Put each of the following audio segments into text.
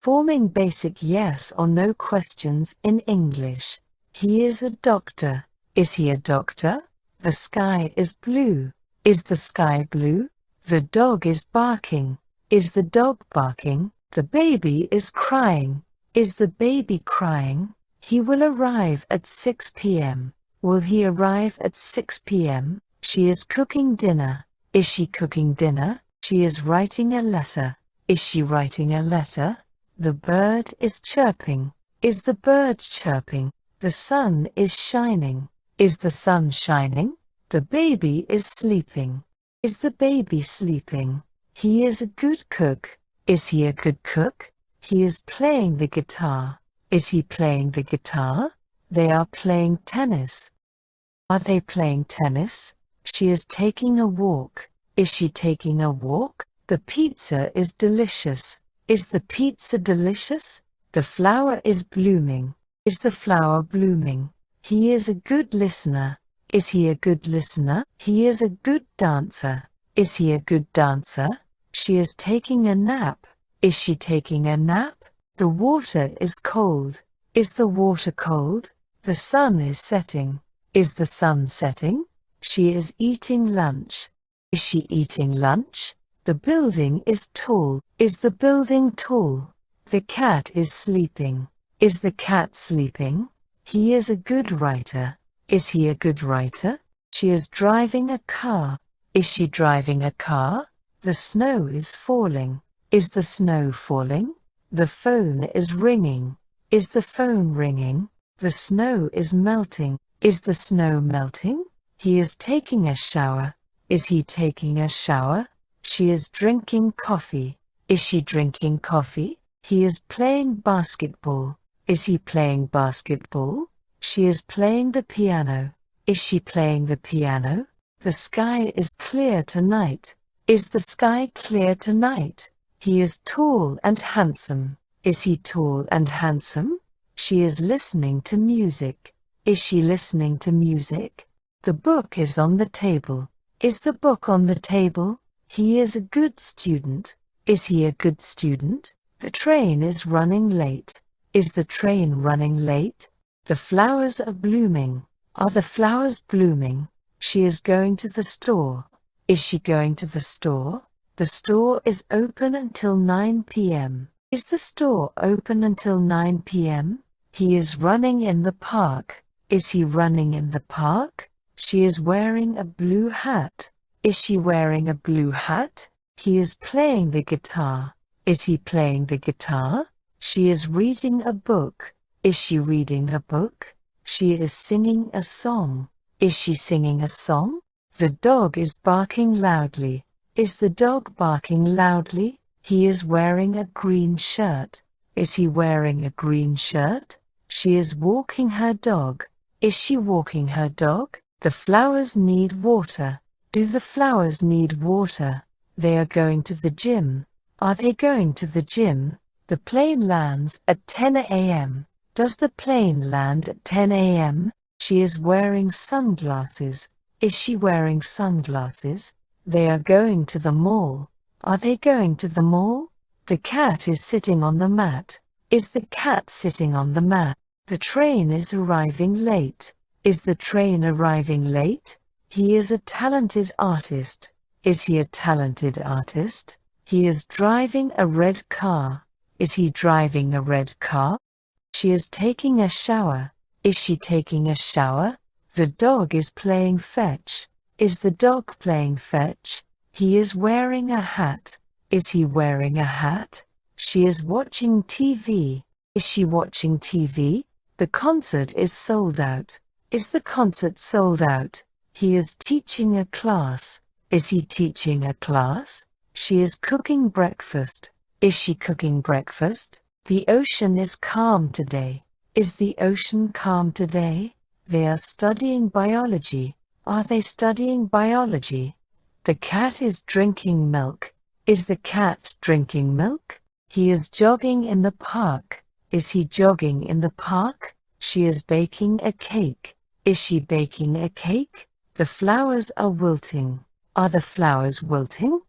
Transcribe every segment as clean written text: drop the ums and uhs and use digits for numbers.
Forming basic yes or no questions in English. He is a doctor. Is he a doctor? The sky is blue. Is the sky blue? The dog is barking. Is the dog barking? The baby is crying. Is the baby crying? He will arrive at 6 p.m. Will he arrive at 6 p.m.? She is cooking dinner. Is she cooking dinner? She is writing a letter. Is she writing a letter? The bird is chirping. Is the bird chirping? The sun is shining. Is the sun shining? The baby is sleeping. Is the baby sleeping? He is a good cook. Is he a good cook? He is playing the guitar. Is he playing the guitar? They are playing tennis. Are they playing tennis? She is taking a walk. Is she taking a walk? The pizza is delicious. Is the pizza delicious? The flower is blooming. Is the flower blooming? He is a good listener. Is he a good listener? He is a good dancer. Is he a good dancer? She is taking a nap. Is she taking a nap? The water is cold. Is the water cold? The sun is setting. Is the sun setting? She is eating lunch. Is she eating lunch? The building is tall. Is the building tall? The cat is sleeping. Is the cat sleeping? He is a good writer. Is he a good writer? She is driving a car. Is she driving a car? The snow is falling. Is the snow falling? The phone is ringing. Is the phone ringing? The snow is melting. Is the snow melting? He is taking a shower. Is he taking a shower? She is drinking coffee. Is she drinking coffee? He is playing basketball. Is he playing basketball? She is playing the piano. Is she playing the piano? The sky is clear tonight. Is the sky clear tonight? He is tall and handsome. Is he tall and handsome? She is listening to music. Is she listening to music? The book is on the table. Is the book on the table? He is a good student. Is he a good student? The train is running late. Is the train running late? The flowers are blooming. Are the flowers blooming? She is going to the store. Is she going to the store? The store is open until 9 p.m. Is the store open until 9 p.m.? He is running in the park. Is he running in the park? She is wearing a blue hat. Is she wearing a blue hat? He is playing the guitar. Is he playing the guitar? She is reading a book. Is she reading a book? She is singing a song. Is she singing a song? The dog is barking loudly. Is the dog barking loudly? He is wearing a green shirt. Is he wearing a green shirt? She is walking her dog. Is she walking her dog? The flowers need water. Do the flowers need water? They are going to the gym. Are they going to the gym? The plane lands at 10 a.m. Does the plane land at 10 a.m.? She is wearing sunglasses. Is she wearing sunglasses? They are going to the mall. Are they going to the mall? The cat is sitting on the mat. Is the cat sitting on the mat? The train is arriving late. Is the train arriving late? He is a talented artist. Is he a talented artist? He is driving a red car. Is he driving a red car? She is taking a shower. Is she taking a shower? The dog is playing fetch. Is the dog playing fetch? He is wearing a hat. Is he wearing a hat? She is watching TV. Is she watching TV? The concert is sold out. Is the concert sold out? He is teaching a class. Is he teaching a class? She is cooking breakfast. Is she cooking breakfast? The ocean is calm today. Is the ocean calm today? They are studying biology. Are they studying biology? The cat is drinking milk. Is the cat drinking milk? He is jogging in the park. Is he jogging in the park? She is baking a cake. Is she baking a cake? The flowers are wilting. Are the flowers wilting?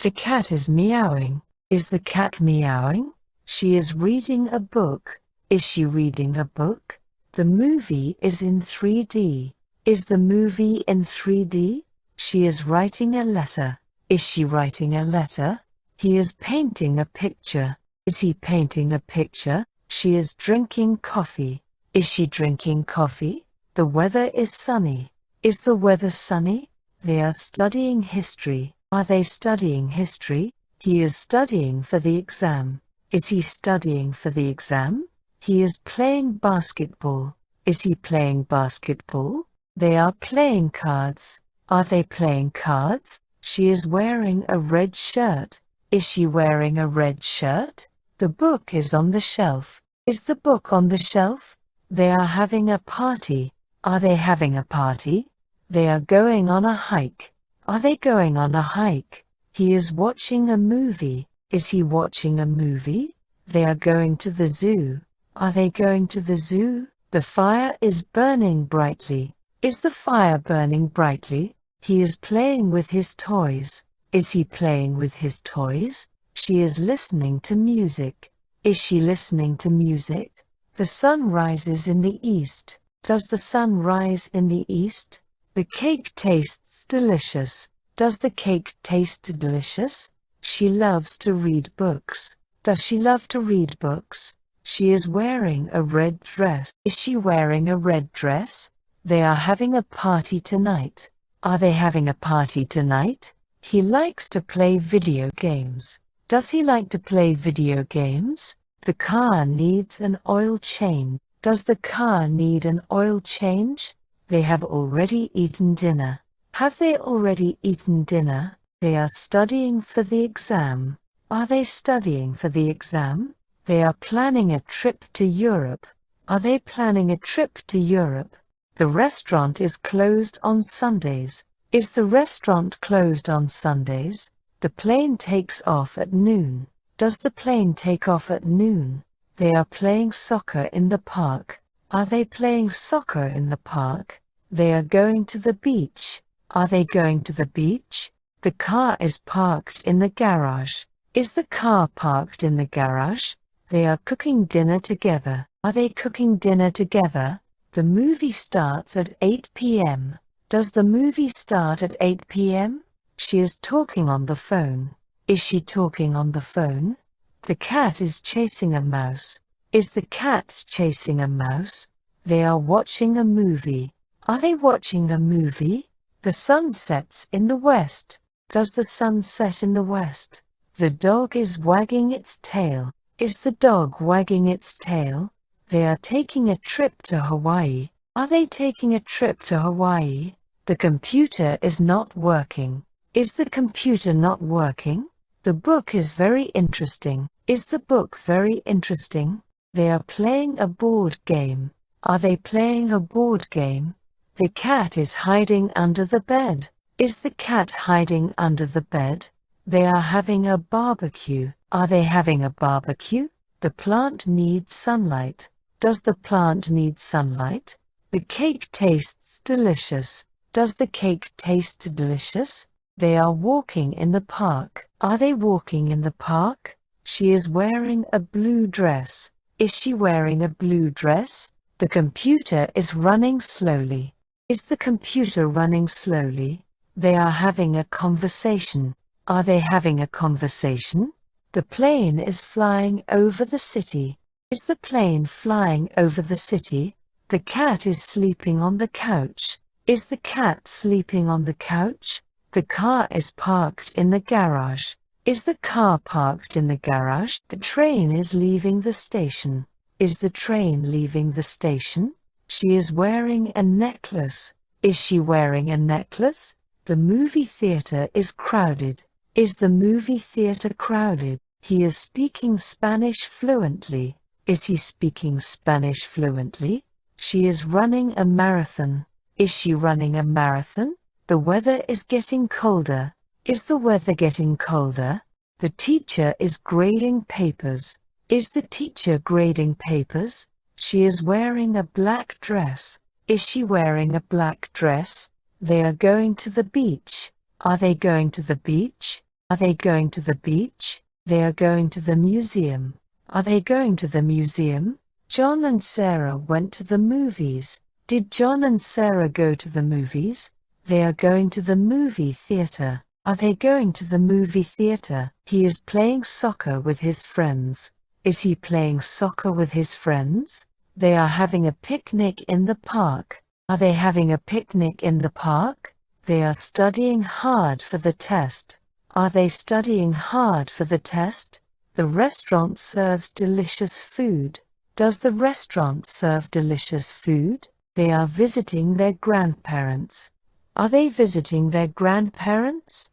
The cat is meowing. Is the cat meowing? She is reading a book. Is she reading a book? The movie is in 3D. Is the movie in 3D? She is writing a letter. Is she writing a letter? He is painting a picture. Is he painting a picture? She is drinking coffee. Is she drinking coffee? The weather is sunny. Is the weather sunny? They are studying history. Are they studying history? He is studying for the exam. Is he studying for the exam? He is playing basketball. Is he playing basketball? They are playing cards. Are they playing cards? She is wearing a red shirt. Is she wearing a red shirt? The book is on the shelf. Is the book on the shelf? They are having a party. Are they having a party? They are going on a hike. Are they going on a hike? He is watching a movie. Is he watching a movie? They are going to the zoo. Are they going to the zoo? The fire is burning brightly. Is the fire burning brightly? He is playing with his toys. Is he playing with his toys? She is listening to music. Is she listening to music? The sun rises in the east. Does the sun rise in the east? The cake tastes delicious. Does the cake taste delicious? She loves to read books. Does she love to read books? She is wearing a red dress. Is she wearing a red dress? They are having a party tonight. Are they having a party tonight? He likes to play video games. Does he like to play video games? The car needs an oil change. Does the car need an oil change? They have already eaten dinner. Have they already eaten dinner? They are studying for the exam. Are they studying for the exam? They are planning a trip to Europe. Are they planning a trip to Europe? The restaurant is closed on Sundays. Is the restaurant closed on Sundays? The plane takes off at noon. Does the plane take off at noon? They are playing soccer in the park. Are they playing soccer in the park? They are going to the beach. Are they going to the beach? The car is parked in the garage. Is the car parked in the garage? They are cooking dinner together. Are they cooking dinner together? The movie starts at 8 p.m. Does the movie start at 8 p.m.? She is talking on the phone. Is she talking on the phone? The cat is chasing a mouse. Is the cat chasing a mouse? They are watching a movie. Are they watching a movie? The sun sets in the west. Does the sun set in the west? The dog is wagging its tail. Is the dog wagging its tail? They are taking a trip to Hawaii. Are they taking a trip to Hawaii? The computer is not working. Is the computer not working? The book is very interesting. Is the book very interesting? They are playing a board game. Are they playing a board game? The cat is hiding under the bed. Is the cat hiding under the bed? They are having a barbecue. Are they having a barbecue? The plant needs sunlight. Does the plant need sunlight? The cake tastes delicious. Does the cake taste delicious? They are walking in the park. Are they walking in the park? She is wearing a blue dress. Is she wearing a blue dress? The computer is running slowly. Is the computer running slowly? They are having a conversation. Are they having a conversation? The plane is flying over the city. Is the plane flying over the city? The cat is sleeping on the couch. Is the cat sleeping on the couch? The car is parked in the garage. Is the car parked in the garage? The train is leaving the station. Is the train leaving the station? She is wearing a necklace. Is she wearing a necklace? The movie theater is crowded. Is the movie theater crowded? He is speaking Spanish fluently. Is he speaking Spanish fluently? She is running a marathon. Is she running a marathon? The weather is getting colder. Is the weather getting colder? The teacher is grading papers. Is the teacher grading papers? She is wearing a black dress. Is she wearing a black dress? They are going to the beach. Are they going to the beach? Are they going to the beach? They are going to the museum. Are they going to the museum? John and Sarah went to the movies. Did John and Sarah go to the movies? They are going to the movie theater. Are they going to the movie theater? He is playing soccer with his friends. Is he playing soccer with his friends? They are having a picnic in the park. Are they having a picnic in the park? They are studying hard for the test. Are they studying hard for the test? The restaurant serves delicious food. Does the restaurant serve delicious food? They are visiting their grandparents. Are they visiting their grandparents?